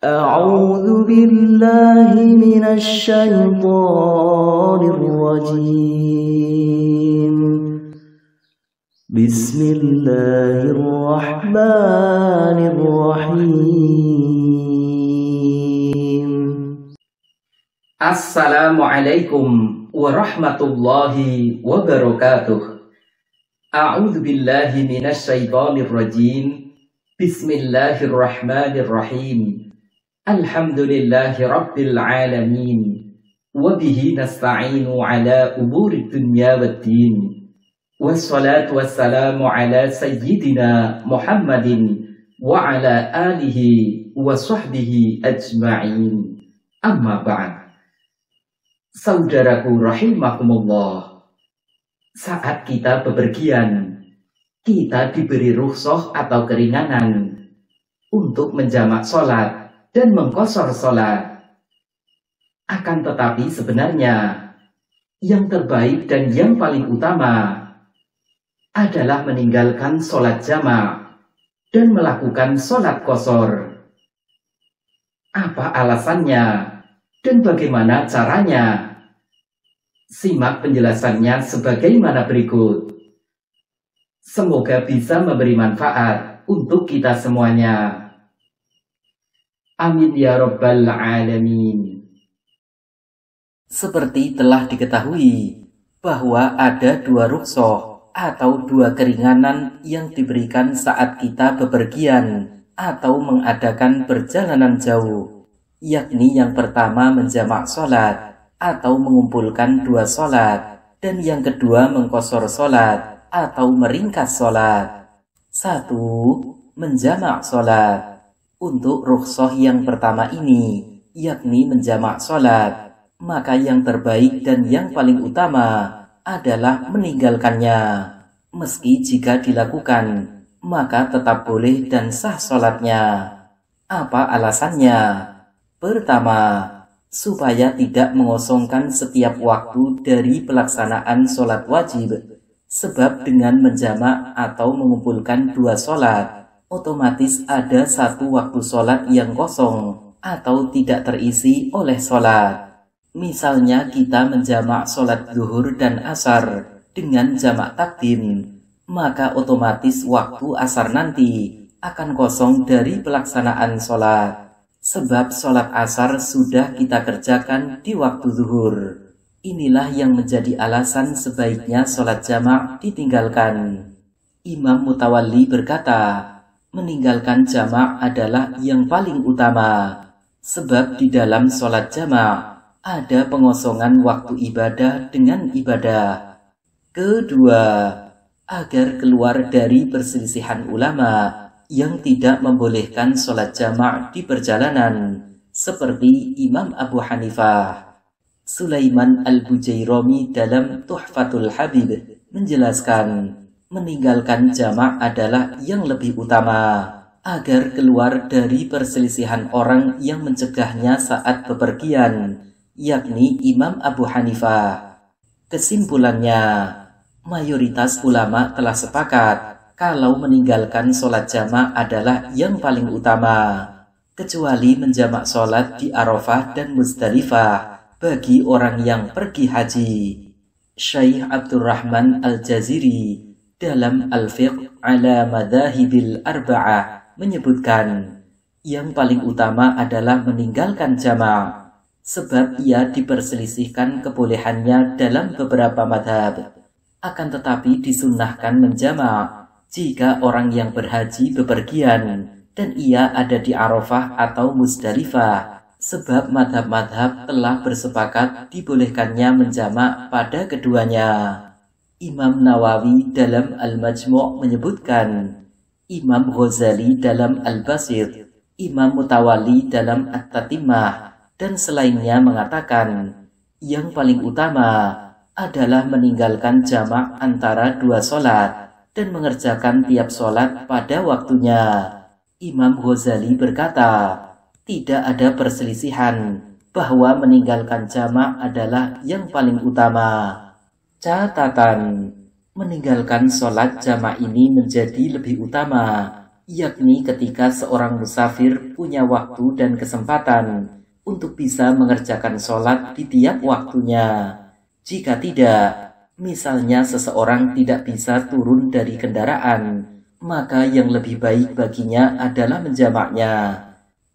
أعوذ بالله من الشيطان الرجيم بسم الله الرحمن الرحيم Assalamualaikum warahmatullahi wabarakatuh. A'udzu billahi minasyaitonir rajim. Bismillahirrahmanirrahim. Alhamdulillahi rabbil alamin. Wa bihi nasta'inu ala umuri dunya waddin. Wassalatu wassalamu ala sayyidina Muhammadin wa ala alihi wa sahbihi ajma'in. Amma ba'd. Saudaraku rahimakumullah, saat kita bepergian, kita diberi rukhsah atau keringanan untuk menjamak sholat dan mengqashar sholat. Akan tetapi sebenarnya yang terbaik dan yang paling utama adalah meninggalkan sholat jamak dan melakukan sholat qashar. Apa alasannya? Dan bagaimana caranya? Simak penjelasannya sebagaimana berikut. Semoga bisa memberi manfaat untuk kita semuanya. Amin ya rabbal alamin. Seperti telah diketahui bahwa ada dua rukhsah atau dua keringanan yang diberikan saat kita bepergian atau mengadakan perjalanan jauh, yakni yang pertama menjamak sholat atau mengumpulkan dua sholat, dan yang kedua mengqashar sholat atau meringkas sholat. 1. Menjamak sholat. Untuk rukhsah yang pertama ini, yakni menjamak sholat, maka yang terbaik dan yang paling utama adalah meninggalkannya. Meski jika dilakukan, maka tetap boleh dan sah sholatnya. Apa alasannya? Pertama, supaya tidak mengosongkan setiap waktu dari pelaksanaan sholat wajib. Sebab dengan menjamak atau mengumpulkan dua sholat, otomatis ada satu waktu sholat yang kosong atau tidak terisi oleh sholat. Misalnya kita menjamak sholat zuhur dan asar dengan jamak takdim, maka otomatis waktu asar nanti akan kosong dari pelaksanaan sholat. Sebab sholat asar sudah kita kerjakan di waktu zuhur. Inilah yang menjadi alasan sebaiknya sholat jamak ditinggalkan. Imam Mutawalli berkata, meninggalkan jamak adalah yang paling utama. Sebab di dalam sholat jamak ada pengosongan waktu ibadah dengan ibadah. Kedua, agar keluar dari perselisihan ulama yang tidak membolehkan sholat jamak di perjalanan, seperti Imam Abu Hanifah. Sulaiman Al-Bujairami dalam Tuhfatul Habib menjelaskan, meninggalkan jamak adalah yang lebih utama, agar keluar dari perselisihan orang yang mencegahnya saat bepergian, yakni Imam Abu Hanifah. Kesimpulannya, mayoritas ulama telah sepakat kalau meninggalkan sholat jamak adalah yang paling utama, kecuali menjamak sholat di Arafah dan Muzdalifah bagi orang yang pergi haji. Syekh Abdurrahman Al-Jaziri dalam Al-Fiqh ala Madhahibil Arba'ah menyebutkan, yang paling utama adalah meninggalkan jamak, sebab ia diperselisihkan kebolehannya dalam beberapa madhab. Akan tetapi disunnahkan menjamak jika orang yang berhaji bepergian dan ia ada di Arafah atau Muzdalifah, sebab madhab-madhab telah bersepakat dibolehkannya menjamak pada keduanya. Imam Nawawi dalam Al-Majmu' menyebutkan, Imam Ghazali dalam Al-Basit, Imam Mutawalli dalam At-Tatimah, dan selainnya mengatakan, yang paling utama adalah meninggalkan jamak antara dua sholat dan mengerjakan tiap sholat pada waktunya. Imam Ghazali berkata, tidak ada perselisihan bahwa meninggalkan jamak adalah yang paling utama. Catatan, meninggalkan sholat jamak ini menjadi lebih utama yakni ketika seorang musafir punya waktu dan kesempatan untuk bisa mengerjakan sholat di tiap waktunya. Jika tidak, misalnya seseorang tidak bisa turun dari kendaraan, maka yang lebih baik baginya adalah menjamaknya.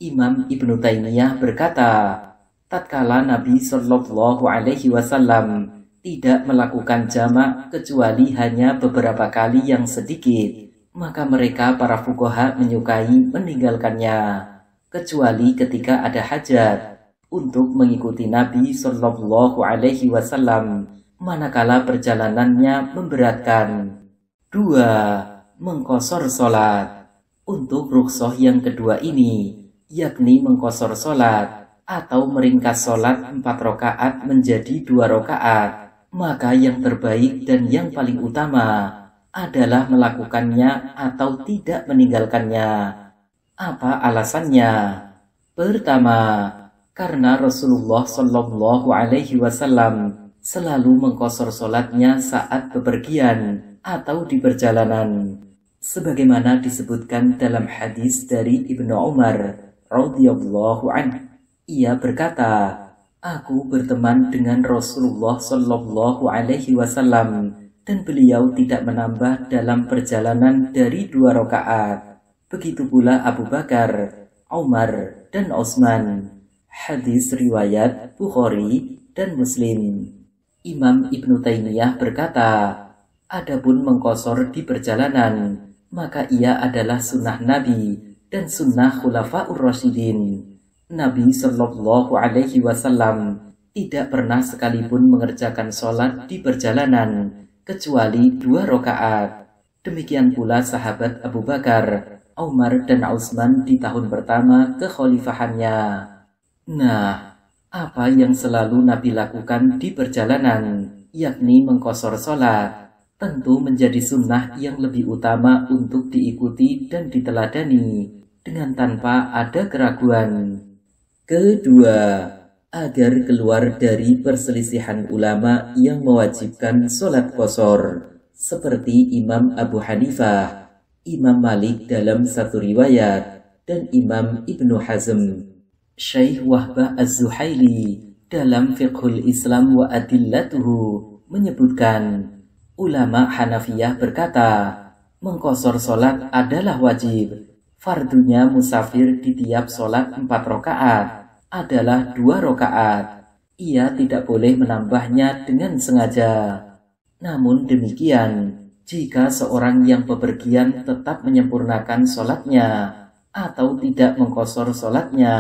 Imam Ibnu Taimiyah berkata, tatkala Nabi Shallallahu Alaihi Wasallam tidak melakukan jamak kecuali hanya beberapa kali yang sedikit, maka mereka para fuqaha menyukai meninggalkannya, kecuali ketika ada hajat untuk mengikuti Nabi Shallallahu Alaihi Wasallam manakala perjalanannya memberatkan. 2. Mengqashar sholat. Untuk rukhsah yang kedua ini, yakni mengqashar sholat atau meringkas sholat 4 rakaat menjadi 2 rakaat, maka yang terbaik dan yang paling utama adalah melakukannya atau tidak meninggalkannya. Apa alasannya? Pertama, karena Rasulullah Shallallahu Alaihi Wasallam selalu mengqashar sholatnya saat bepergian atau di perjalanan, sebagaimana disebutkan dalam hadis dari Ibnu Umar radhiyallahu anhu. Ia berkata, aku berteman dengan Rasulullah Shallallahu Alaihi Wasallam dan beliau tidak menambah dalam perjalanan dari 2 rakaat. Begitu pula Abu Bakar, Umar, dan Utsman. Hadis riwayat Bukhari dan Muslim. Imam Ibnu Taimiyah berkata, adapun mengqashar di perjalanan, maka ia adalah sunnah Nabi dan sunnah Khulafaur Rasyidin. Nabi Shallallahu Alaihi Wasallam tidak pernah sekalipun mengerjakan sholat di perjalanan kecuali 2 rakaat. Demikian pula sahabat Abu Bakar, Umar, dan Utsman di tahun pertama kekhalifahannya. Nah, apa yang selalu Nabi lakukan di perjalanan, yakni mengqashar sholat, tentu menjadi sunnah yang lebih utama untuk diikuti dan diteladani dengan tanpa ada keraguan. Kedua, agar keluar dari perselisihan ulama yang mewajibkan sholat qashar, seperti Imam Abu Hanifah, Imam Malik dalam satu riwayat, dan Imam Ibnu Hazm. Syekh Wahbah Az-Zuhaili dalam Fiqhul Islam wa Adillatuhu menyebutkan, ulama Hanafiyah berkata, mengqashar sholat adalah wajib. Fardunya musafir di tiap sholat 4 rakaat adalah 2 rakaat. Ia tidak boleh menambahnya dengan sengaja. Namun demikian, jika seorang yang bepergian tetap menyempurnakan sholatnya atau tidak mengqashar sholatnya,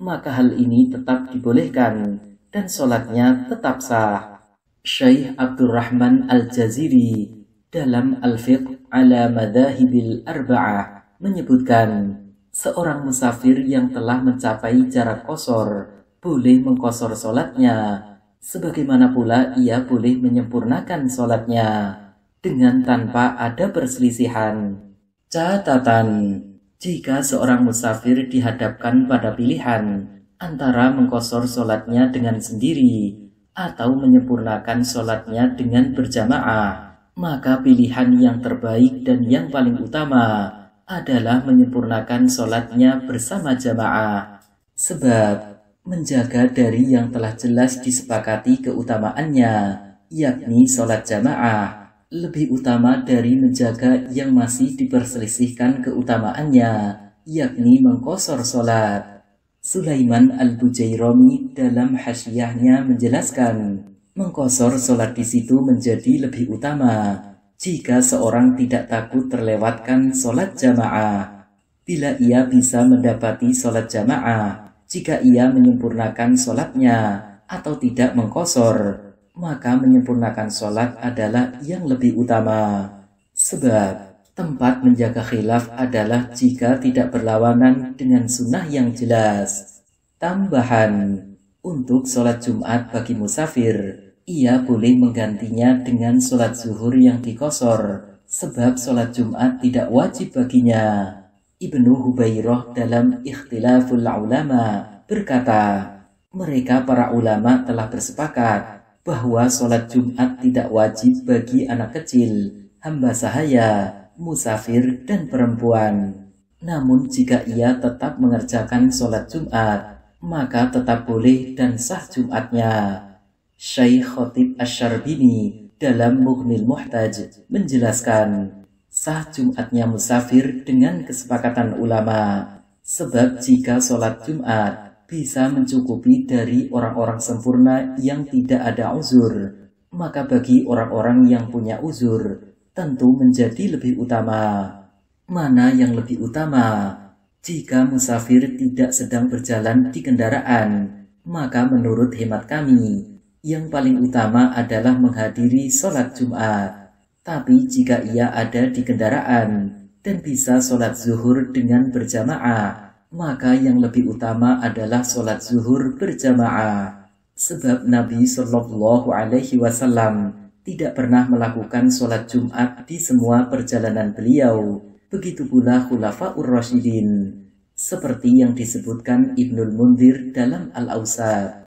maka hal ini tetap dibolehkan dan sholatnya tetap sah. Syekh Abdurrahman Al-Jaziri dalam Al-Fiqh ala Madhahibil Arba'ah menyebutkan, seorang musafir yang telah mencapai jarak qashar boleh mengqashar sholatnya, sebagaimana pula ia boleh menyempurnakan sholatnya dengan tanpa ada perselisihan. Catatan, jika seorang musafir dihadapkan pada pilihan antara mengqashar sholatnya dengan sendiri atau menyempurnakan sholatnya dengan berjamaah, maka pilihan yang terbaik dan yang paling utama adalah menyempurnakan sholatnya bersama jamaah, sebab menjaga dari yang telah jelas disepakati keutamaannya, yakni sholat jamaah, lebih utama dari menjaga yang masih diperselisihkan keutamaannya, yakni mengqashar sholat. Sulaiman Al-Bujairami dalam hasyiyahnya menjelaskan, mengqashar sholat di situ menjadi lebih utama jika seorang tidak takut terlewatkan sholat jamaah. Bila ia bisa mendapati sholat jamaah, jika ia menyempurnakan sholatnya atau tidak mengqashar, maka menyempurnakan sholat adalah yang lebih utama. Sebab tempat menjaga khilaf adalah jika tidak berlawanan dengan sunnah yang jelas. Tambahan, untuk sholat Jumat bagi musafir, ia boleh menggantinya dengan sholat zuhur yang diqashar, sebab sholat Jumat tidak wajib baginya. Ibnu Hubairah dalam Ikhtilaful Ulama berkata, mereka para ulama telah bersepakat bahwa sholat Jumat tidak wajib bagi anak kecil, hamba sahaya, musafir, dan perempuan. Namun jika ia tetap mengerjakan sholat Jumat, maka tetap boleh dan sah Jumatnya. Syekh Khatib Asy-Syarbini dalam Mughnil Muhtaj menjelaskan, sah Jumatnya musafir dengan kesepakatan ulama. Sebab jika sholat Jumat bisa mencukupi dari orang-orang sempurna yang tidak ada uzur, maka bagi orang-orang yang punya uzur tentu menjadi lebih utama. Mana yang lebih utama? Jika musafir tidak sedang berjalan di kendaraan, maka menurut hemat kami, yang paling utama adalah menghadiri sholat Jumat. Tapi jika ia ada di kendaraan dan bisa sholat zuhur dengan berjamaah, maka yang lebih utama adalah sholat zuhur berjamaah. Sebab Nabi Shallallahu Alaihi Wasallam tidak pernah melakukan sholat Jumat di semua perjalanan beliau. Begitu pula Khulafaur Rasyidin, seperti yang disebutkan Ibnul Munzir dalam Al-Awsat.